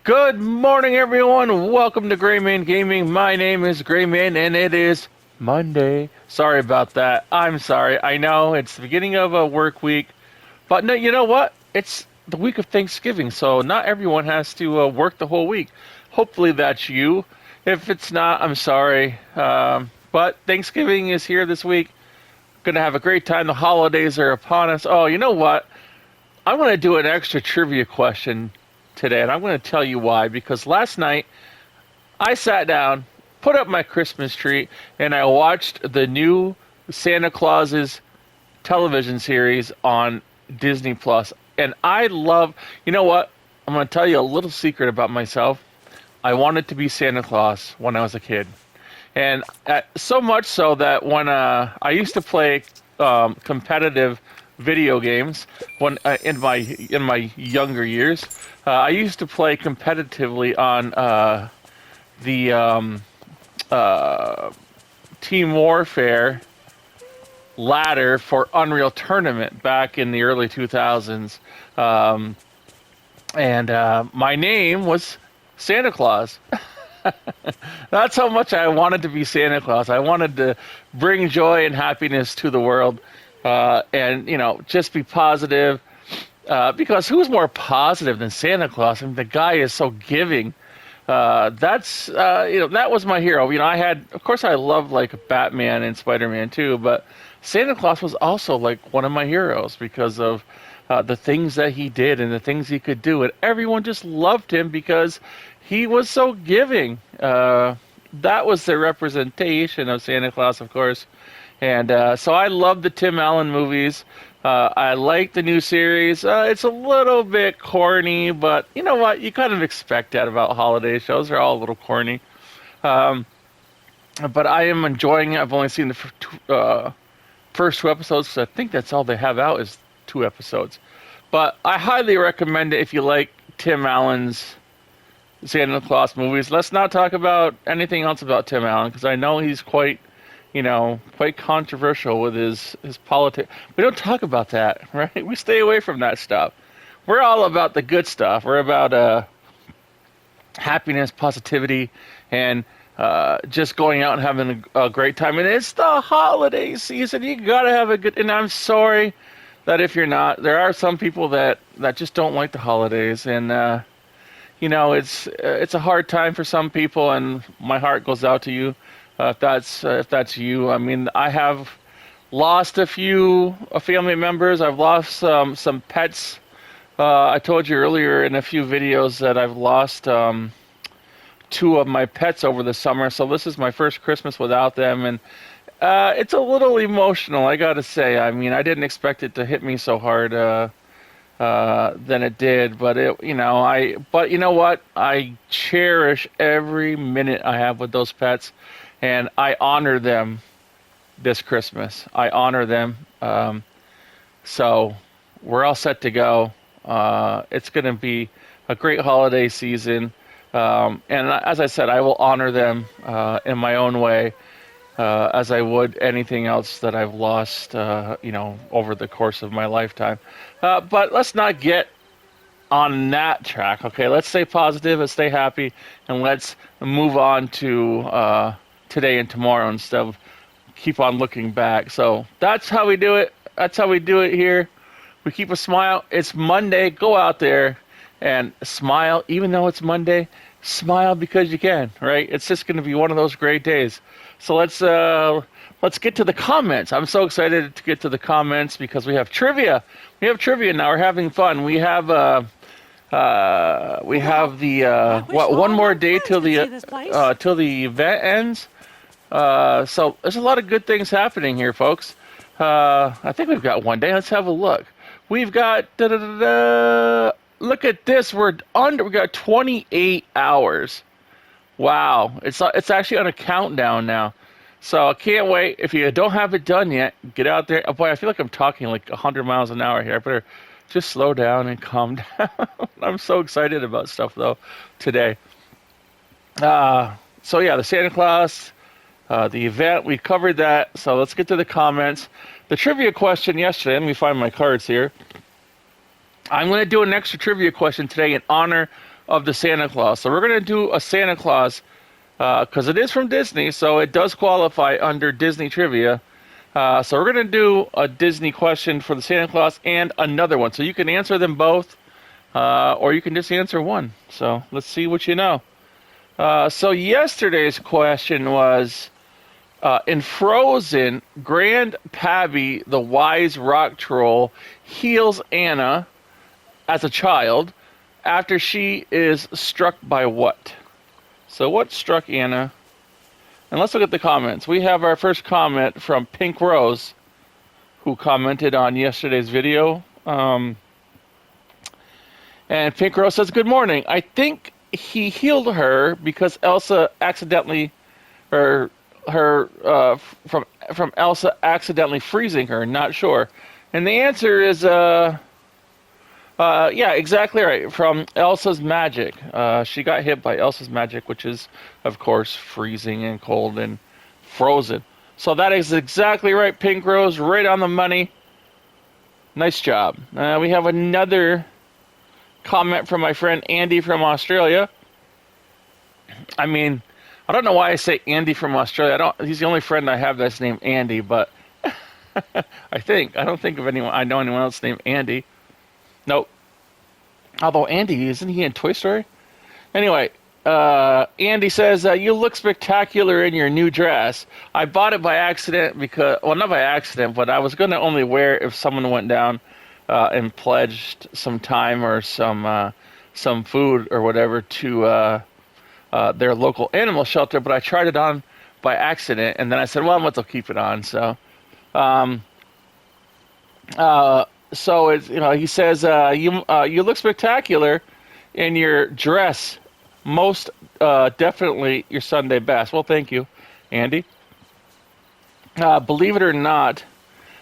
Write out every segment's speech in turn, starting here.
Good morning, everyone. Welcome to Grayman Gaming. My name is Grayman, and it is Monday. Sorry about that. I'm sorry. I know it's the beginning of a work week, but no, you know what? It's the week of Thanksgiving, so not everyone has to work the whole week. Hopefully, that's you. If it's not, I'm sorry. But Thanksgiving is here this week. Gonna have a great time. The holidays are upon us. Oh, you know what? I'm going to do an extra trivia question today, and I'm going to tell you why. Because last night, I sat down, put up my Christmas tree, and I watched the new Santa Claus's television series on Disney Plus. And I love, you know what? I'm going to tell you a little secret about myself. I wanted to be Santa Claus when I was a kid. And so much so that when I used to play competitive video games when in my younger years, I used to play competitively on the Team Warfare ladder for Unreal Tournament back in the early 2000s, and my name was Santa Claus. That's how much I wanted to be Santa Claus. I wanted to bring joy and happiness to the world, and just be positive. Because who's more positive than Santa Claus? I mean, the guy is so giving. That was my hero. Of course, I love like Batman and Spider-Man too, but Santa Claus was also like one of my heroes because of the things that he did and the things he could do, and everyone just loved him because he was so giving. That was the representation of Santa Claus, of course. And so I love the Tim Allen movies. I like the new series. It's a little bit corny, but you know what? You kind of expect that about holiday shows. They're all a little corny. But I am enjoying it. I've only seen the first two episodes, so I think that's all they have out is 2 episodes. But I highly recommend it if you like Tim Allen's Santa Claus movies. Let's not talk about anything else about Tim Allen, because I know he's quite controversial with his politics. We don't talk about that, right? We stay away from that stuff. We're all about the good stuff. We're about happiness, positivity, and just going out and having a great time. And it's the holiday season. You gotta have a good. And I'm sorry that if you're not, there are some people that just don't like the holidays, and it's a hard time for some people. And my heart goes out to you. If that's you. I mean, I have lost a few family members. I've lost some pets. I told you earlier in a few videos that I've lost 2 of my pets over the summer. So this is my first Christmas without them, and it's a little emotional, I gotta say. I mean, I didn't expect it to hit me so hard than it did, but But you know what? I cherish every minute I have with those pets. And I honor them this Christmas. I honor them. So we're all set to go. It's going to be a great holiday season. And as I said, I will honor them in my own way, as I would anything else that I've lost, over the course of my lifetime. But let's not get on that track. Okay, let's stay positive, let's stay happy, and let's move on to today and tomorrow instead of keep on looking back. So that's how we do it. That's how we do it here. We keep a smile. It's Monday. Go out there and smile. Even though it's Monday, smile because you can, right? It's just going to be one of those great days. So let's get to the comments. I'm so excited to get to the comments because we have trivia. We have trivia now. We're having fun. We have one more day till the event ends. So there's a lot of good things happening here, folks. I think we've got one day. Let's have a look. We've got look at this. We got 28 hours. Wow. It's actually on a countdown now. So I can't wait. If you don't have it done yet, get out there. Oh boy, I feel like I'm talking like 100 miles an hour here. I better just slow down and calm down. I'm so excited about stuff though today. So yeah, the Santa Claus. The event, we covered that, so let's get to the comments. The trivia question yesterday, let me find my cards here. I'm going to do an extra trivia question today in honor of the Santa Claus. So we're going to do a Santa Claus because it is from Disney, so it does qualify under Disney trivia. So we're going to do a Disney question for the Santa Claus and another one. So you can answer them both, or you can just answer one. So let's see what you know. So yesterday's question was, in Frozen, Grand Pabbie, the wise rock troll, heals Anna as a child after she is struck by what? So what struck Anna? And let's look at the comments. We have our first comment from Pink Rose, who commented on yesterday's video. And Pink Rose says, "Good morning. I think he healed her because Elsa accidentally, from Elsa accidentally freezing her. Not sure." And the answer is, yeah, exactly right. From Elsa's magic. She got hit by Elsa's magic, which is, of course, freezing and cold and frozen. So that is exactly right, Pink Rose. Right on the money. Nice job. We have another comment from my friend Andy from Australia. I mean, I don't know why I say Andy from Australia. He's the only friend I have that's named Andy, but I don't think of anyone. I know anyone else named Andy. Nope. Although Andy, isn't he in Toy Story? Anyway, Andy says, "You look spectacular in your new dress. I bought it by accident not by accident, but I was going to only wear it if someone went down and pledged some time or some food or whatever to their local animal shelter. But I tried it on by accident, and then I said, well, I might as well keep it on." So, so it's, he says, you look spectacular in your dress. Most definitely your Sunday best. Well, thank you, Andy. Believe it or not,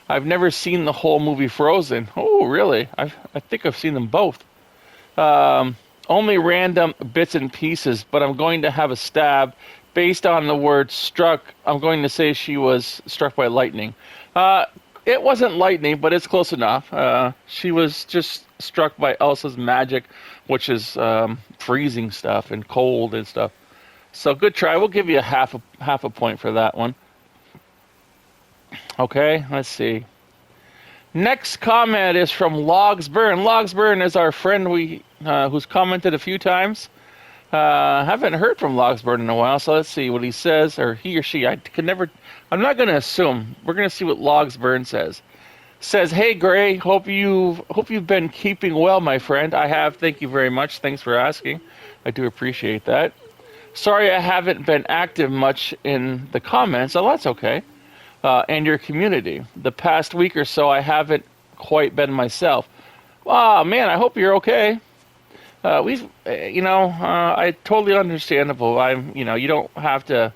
I've never seen the whole movie Frozen. Oh, really? I think I've seen them both. Only random bits and pieces, but I'm going to have a stab. Based on the word struck, I'm going to say she was struck by lightning. It wasn't lightning, but it's close enough. She was just struck by Elsa's magic, which is freezing stuff and cold and stuff. So good try. We'll give you a half a point for that one. Okay, let's see. Next comment is from Logsburn. Logsburn is our friend who's commented a few times. Haven't heard from Logsburn in a while, so let's see what he says, or he or she. I'm not going to assume. We're going to see what Logsburn says. Says, "Hey Gray, hope you've been keeping well, my friend. I have. Thank you very much. Thanks for asking. I do appreciate that. Sorry I haven't been active much in the comments. Oh, that's okay. And your community. The past week or so, I haven't quite been myself. Oh man, I hope you're okay. I totally understandable. You don't have to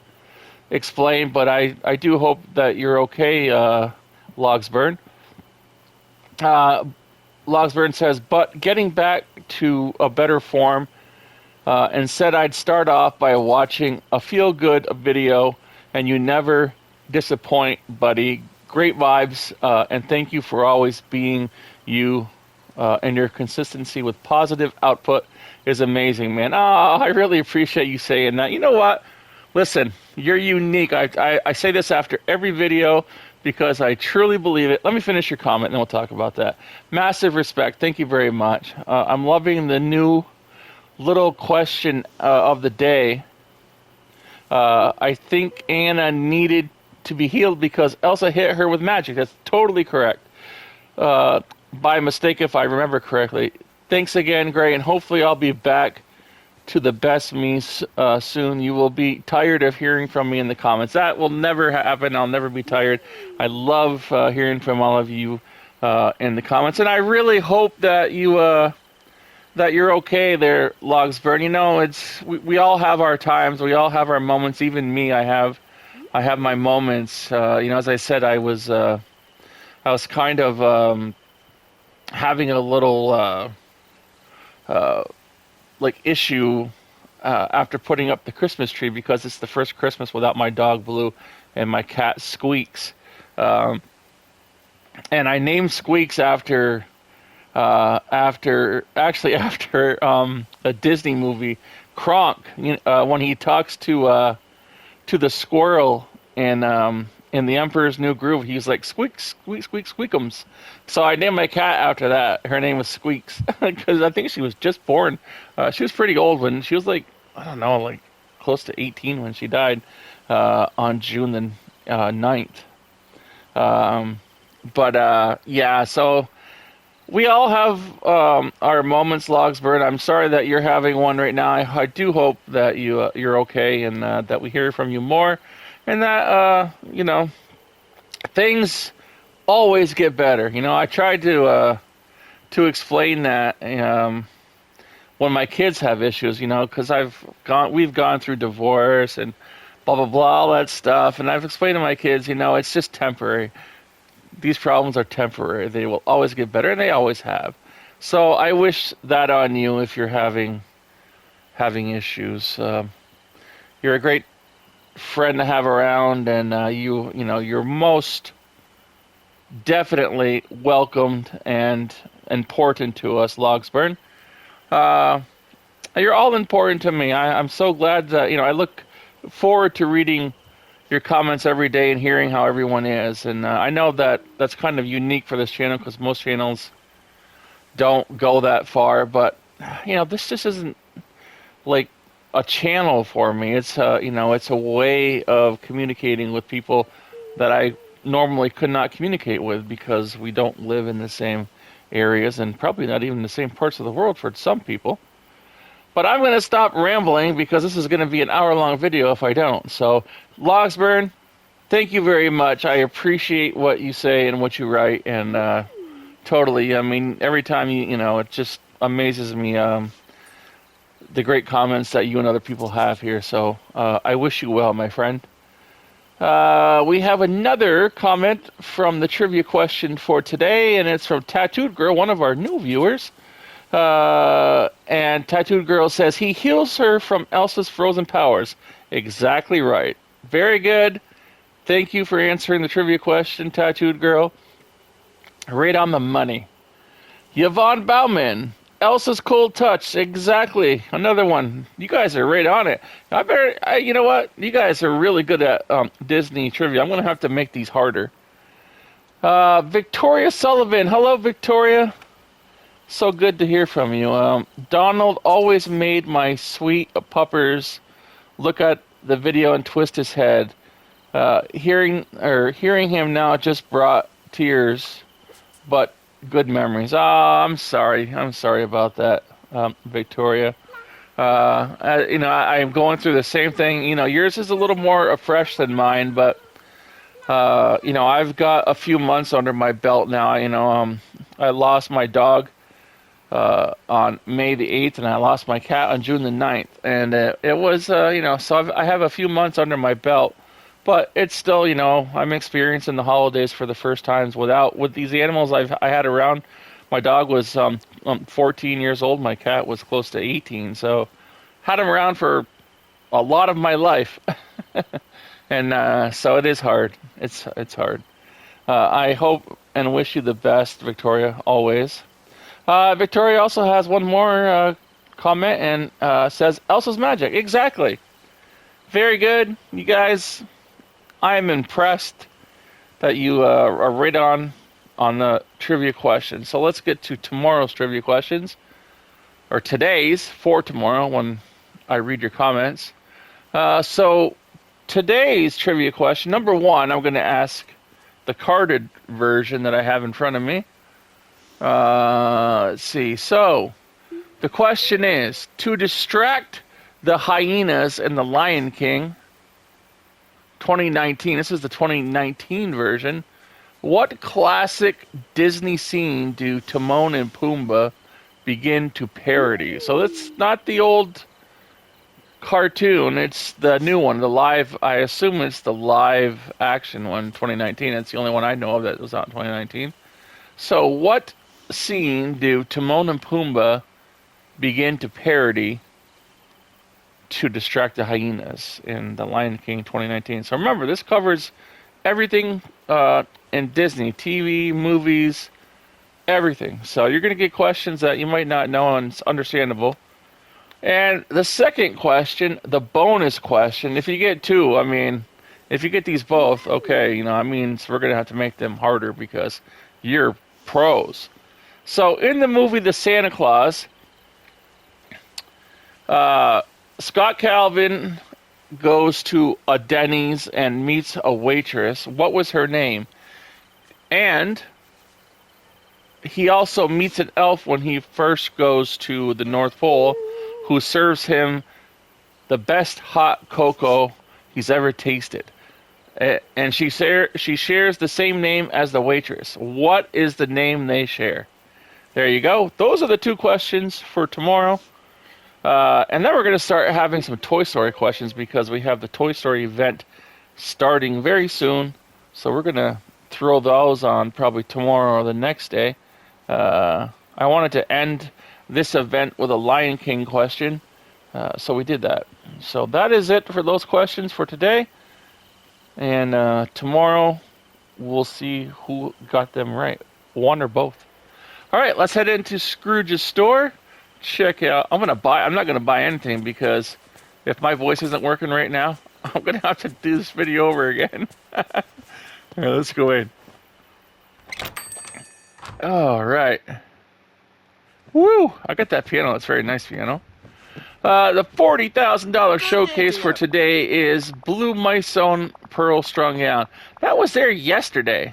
explain, but I do hope that you're okay, Logsburn. Logsburn says, but getting back to a better form, and said I'd start off by watching a feel-good video, and you never disappoint, buddy. Great vibes, and thank you for always being you. And your consistency with positive output is amazing, man. Oh, I really appreciate you saying that. You know what? Listen, you're unique. I say this after every video because I truly believe it. Let me finish your comment, and then we'll talk about that. Massive respect. Thank you very much. I'm loving the new little question of the day. I think Anna needed to be healed because Elsa hit her with magic. That's totally correct. By mistake, if I remember correctly. Thanks again, Gray, and hopefully I'll be back to the best me soon. You will be tired of hearing from me in the comments. That will never happen. I'll never be tired. I love hearing from all of you in the comments, and I really hope that that you're okay there, Logsburn. We all have our times. We all have our moments. Even me, I have my moments. As I said, I was kind of having a little issue after putting up the Christmas tree because it's the first Christmas without my dog Blue and my cat Squeaks. And I named Squeaks after after a Disney movie, Kronk, when he talks to the squirrel in the Emperor's New Groove, he's like squeak, squeak, squeak, squeakums. So I named my cat after that. Her name was Squeaks because I think she was just born. She was pretty old when she was like, I don't know, like close to 18 when she died on June the 9th. Yeah, so we all have our moments, Logsburn. I'm sorry that you're having one right now. I do hope that you're okay and that we hear from you more, and that things always get better. I tried to explain that when my kids have issues, because we've gone through divorce and blah blah blah, all that stuff, and I've explained to my kids, it's just temporary. These problems are temporary. They will always get better, and they always have. So I wish that on you if you're having issues. You're a great friend to have around, and you're most definitely welcomed and important to us, Logsburn. You're all important to me. I'm so glad that I look forward to reading your comments every day and hearing how everyone is. And I know that that's kind of unique for this channel because most channels don't go that far. But this just isn't like a channel for me. It's it's a way of communicating with people that I normally could not communicate with because we don't live in the same areas and probably not even the same parts of the world for some people. But I'm going to stop rambling because this is going to be an hour-long video if I don't. So, Logsburn, thank you very much. I appreciate what you say and what you write, and totally. I mean, every time it just amazes me the great comments that you and other people have here. So, I wish you well, my friend. We have another comment from the trivia question for today, and it's from Tattooed Girl, one of our new viewers. And Tattooed Girl says he heals her from Elsa's frozen powers. Exactly right. Very good. Thank you for answering the trivia question, Tattooed Girl. Right on the money. Yvonne Bauman. Elsa's cold touch. Exactly. Another one. You guys are right on it. You know what? You guys are really good at Disney trivia. I'm going to have to make these harder. Victoria Sullivan. Hello, Victoria. So good to hear from you. Donald always made my sweet puppers look at the video and twist his head. Hearing him now just brought tears, but good memories. I'm sorry about that, Victoria. I'm going through the same thing. Yours is a little more fresh than mine, but I've got a few months under my belt now. I lost my dog on May the 8th, and I lost my cat on June the 9th. And it was, so I have a few months under my belt, but it's still, I'm experiencing the holidays for the first times with these animals I had around. My dog was 14 years old. My cat was close to 18. So had them around for a lot of my life. And so it is hard. It's hard. I hope and wish you the best, Victoria, always. Victoria also has one more comment and says, Elsa's magic. Exactly. Very good. You guys, I am impressed that you are right on the trivia question. So let's get to tomorrow's trivia questions. Or today's, for tomorrow when I read your comments. So today's trivia question, number one, I'm going to ask the carded version that I have in front of me. Let's see. So, the question is, to distract the hyenas in The Lion King 2019, this is the 2019 version, what classic Disney scene do Timon and Pumbaa begin to parody? So it's not the old cartoon, it's the new one, the live, I assume it's the live action one, 2019. It's the only one I know of that was out in 2019. So what scene do Timon and Pumbaa begin to parody to distract the hyenas in The Lion King 2019? So remember, this covers everything in Disney, TV, movies, everything. So you're going to get questions that you might not know, and it's understandable. And the second question, the bonus question, if you get two, I mean, if you get these both, okay, you know, that means we're going to have to make them harder because you're pros. So in the movie The Santa Claus, Scott Calvin goes to a Denny's and meets a waitress. What was her name? And he also meets an elf when he first goes to the North Pole, who serves him the best hot cocoa he's ever tasted. And she shares the same name as the waitress. What is the name they share? There you go. Those are the two questions for tomorrow. And then we're going to start having some Toy Story questions because we have the Toy Story event starting very soon. So we're going to throw those on probably tomorrow or the next day. I wanted to end this event with a Lion King question, so we did that. So that is it for those questions for today. And tomorrow we'll see who got them right, one or both. All right, let's head into Scrooge's store. Check out. I'm not gonna buy anything because if my voice isn't working right now, I'm gonna have to do this video over again. All right, let's go in. All right. Woo! I got that piano. It's a very nice piano. The $40,000 showcase for today is Blue Mysone Pearl Strung Gown. That was there yesterday.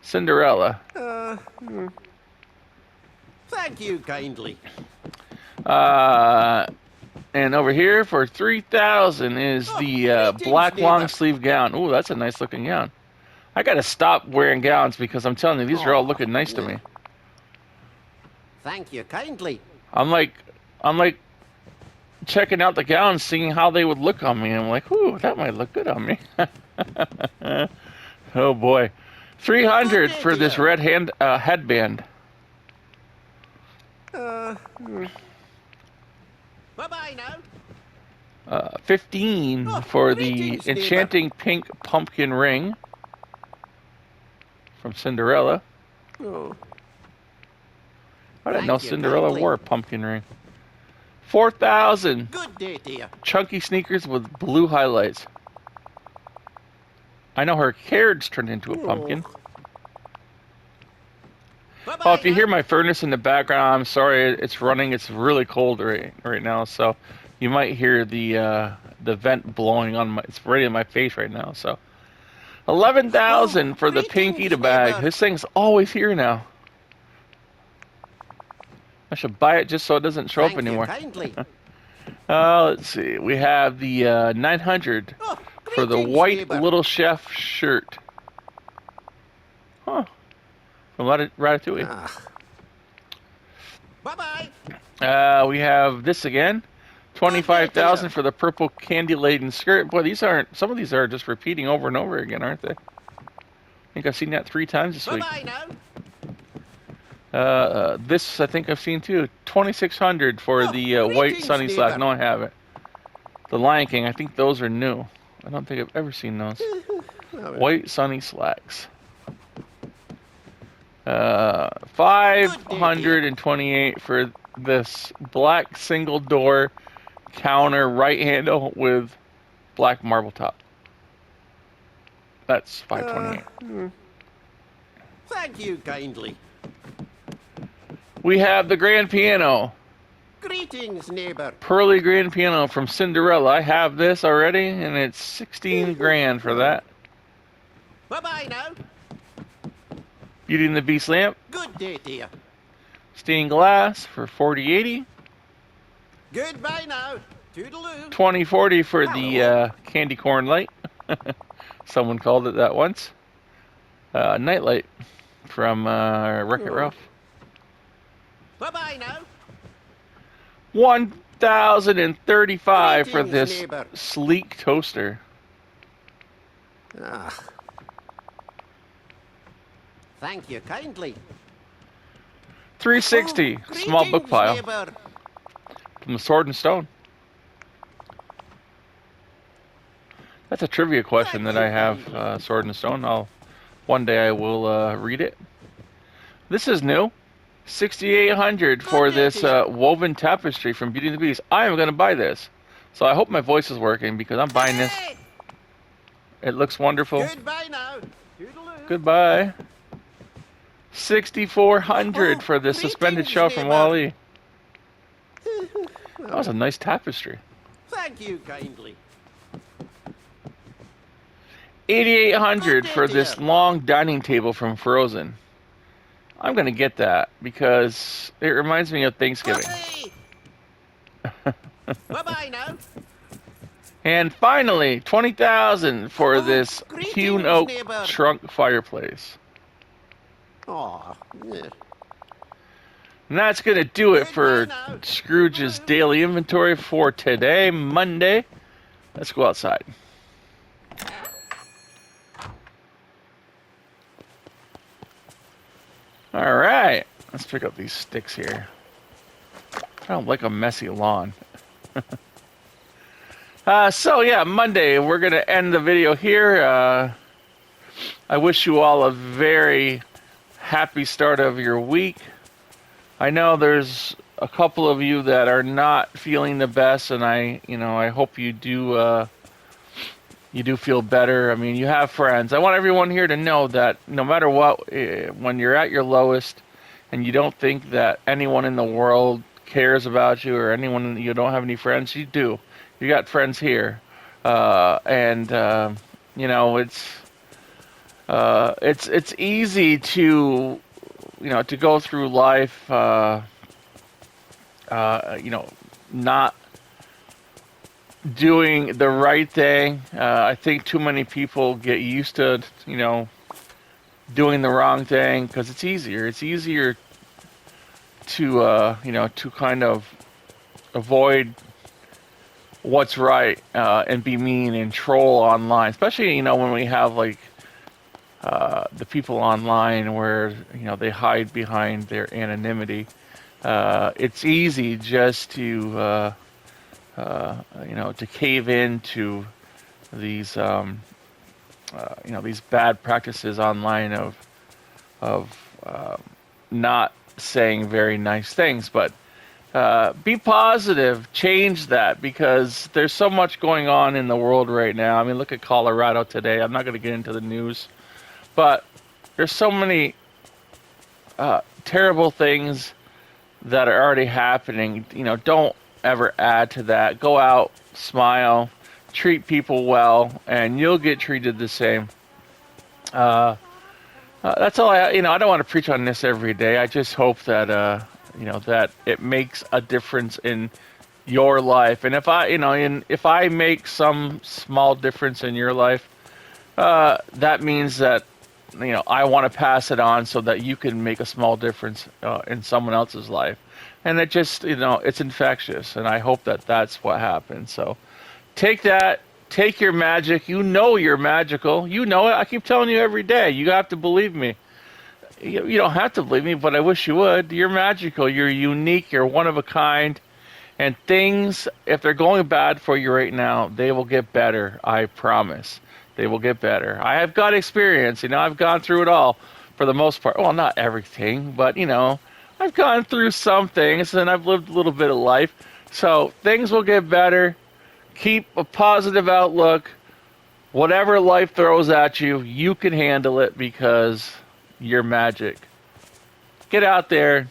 Cinderella. Thank you kindly. And over here for $3,000 is the black long sleeve gown. Ooh, that's a nice looking gown. I gotta stop wearing gowns because I'm telling you, these are all looking nice to me. Thank you kindly. I'm like checking out the gowns, seeing how they would look on me. I'm like, ooh, that might look good on me. Oh boy, $300 for this red headband. Bye-bye now. 15 for the enchanting pink pumpkin ring from Cinderella. Oh. I didn't know Cinderella wore a pumpkin ring. 4,000. Good day, dear. Chunky sneakers with blue highlights. I know her carriage turned into a pumpkin. Bye-bye Oh, if you now. hear my furnace in the background, I'm sorry. It's running. It's really cold right now, so you might hear the vent blowing on my. It's right in my face right now. So, 11,000 for the pink Eat-A bag. This thing's always here now. I should buy it just so it doesn't show up anymore. Kindly. Let's see. We have the 900 for the white Little Chef shirt. Huh. From Ratatouille. Bye-bye. We have this again. 25,000 for the purple candy-laden skirt. Boy, some of these are just repeating over and over again, aren't they? I think I've seen that 3 times this week. Bye-bye now. This I think I've seen too. 2,600 for the white sunny slack. No, I haven't. The Lion King. I think those are new. I don't think I've ever seen those. White sunny slacks. 528 for this black single door counter right handle with black marble top. That's 528. Thank you kindly. We have the grand piano. Greetings, neighbor. Pearly grand piano from Cinderella. I have this already, and it's 16 grand for that. Bye-bye now. Beauty and the Beast lamp. Good day, dear. Stained glass for 40.80. Goodbye now. Toodaloo. 20.40 for the candy corn light. Someone called it that once. Nightlight from Wreck-It Ralph. Bye-bye now. 1,035 for this neighbor. sleek toaster. Thank you kindly. 360 small book pile Neighbor. from the Sword and Stone. That's a trivia question that I have, Sword and Stone. One day I will read it. This is new. $6,800 for Good day this to you. woven tapestry from Beauty and the Beast. I am going to buy this. So I hope my voice is working because I'm buying this. Hey! It looks wonderful. Goodbye now. Toodaloo. Goodbye. 6,400 Oh, for this suspended greetings, shell from neighbour. Wall-E. That was a nice tapestry. Thank you kindly. 8,800 Good day for to this you. long dining table from Frozen. I'm going to get that because it reminds me of Thanksgiving. Bye-bye now. And finally, 20,000 for Oh, this greetings, hewn oak neighbour. trunk fireplace. Aw, yeah. And that's going to do it for Goodbye now. Scrooge's daily inventory for today, Monday. Let's go outside. All right, let's pick up these sticks here. I don't like a messy lawn. So yeah, Monday, we're going to end the video here. I wish you all a very happy start of your week. I know there's a couple of you that are not feeling the best, and I hope you do feel better. I mean, you have friends. I want everyone here to know that no matter what, when you're at your lowest and you don't think that anyone in the world cares about you or anyone, you don't have any friends, you do. You got friends here. It's easy to to go through life not doing the right thing. I think too many people get used to doing the wrong thing because it's easier. It's easier to to kind of avoid what's right and be mean and troll online, especially when we have like the people online where they hide behind their anonymity. It's easy just to to cave into these these bad practices online of not saying very nice things, but be positive, change that, because there's so much going on in the world right now. I mean, look at Colorado today. I'm not going to get into the news, but there's so many terrible things that are already happening. Don't ever add to that. Go out, smile, treat people well, and you'll get treated the same. That's all I don't want to preach on this every day. I just hope that that it makes a difference in your life. And if if I make some small difference in your life, that means that I want to pass it on so that you can make a small difference in someone else's life. And it just it's infectious, and I hope that that's what happens. So take that. Take your magic. You're magical. You know it. I keep telling you every day. You have to believe me. You don't have to believe me, but I wish you would. You're magical. You're unique. You're one of a kind. And things, if they're going bad for you right now, they will get better. I promise. They will get better. I have got experience. I've gone through it all for the most part. Well, not everything, but, I've gone through some things, and I've lived a little bit of life. So things will get better. Keep a positive outlook. Whatever life throws at you, you can handle it because you're magic. Get out there.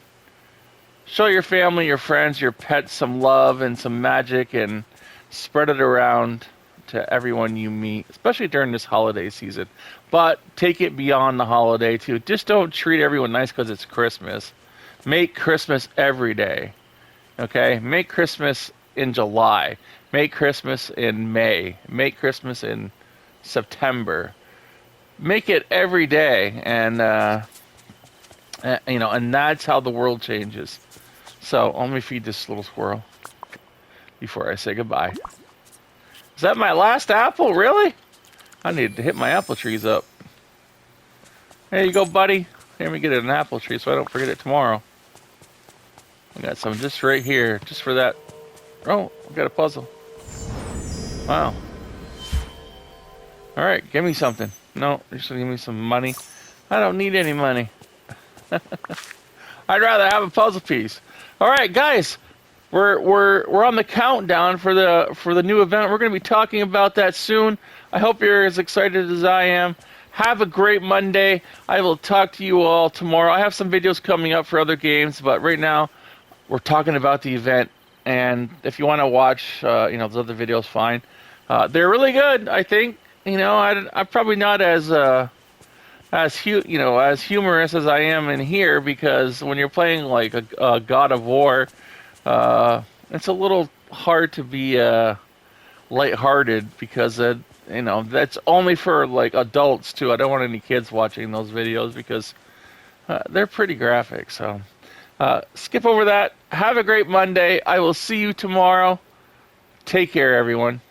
Show your family, your friends, your pets some love and some magic, and spread it around to everyone you meet, especially during this holiday season. But take it beyond the holiday, too. Just don't treat everyone nice because it's Christmas. Make Christmas every day. Okay? Make Christmas in July. Make Christmas in May. Make Christmas in September. Make it every day, and and that's how the world changes. So let me feed this little squirrel before I say goodbye. Is that my last apple? Really? I need to hit my apple trees up. There you go, buddy. Let me get an apple tree so I don't forget it tomorrow. I got some just right here, just for that. Oh, I got a puzzle. Wow. All right, give me something. No, you're just gonna give me some money. I don't need any money. All I'd rather have a puzzle piece. All right, guys, we're on the countdown for the new event. We're going to be talking about that soon. I hope you're as excited as I am. Have a great Monday. I will talk to you all tomorrow. I have some videos coming up for other games, but right now we're talking about the event. And if you want to watch, those other videos, fine. They're really good, I think. I'm probably not as humorous as I am in here, because when you're playing like a God of War, it's a little hard to be lighthearted, because that's only for like adults too. I don't want any kids watching those videos, because they're pretty graphic. So skip over that. Have a great Monday. I will see you tomorrow. Take care, everyone.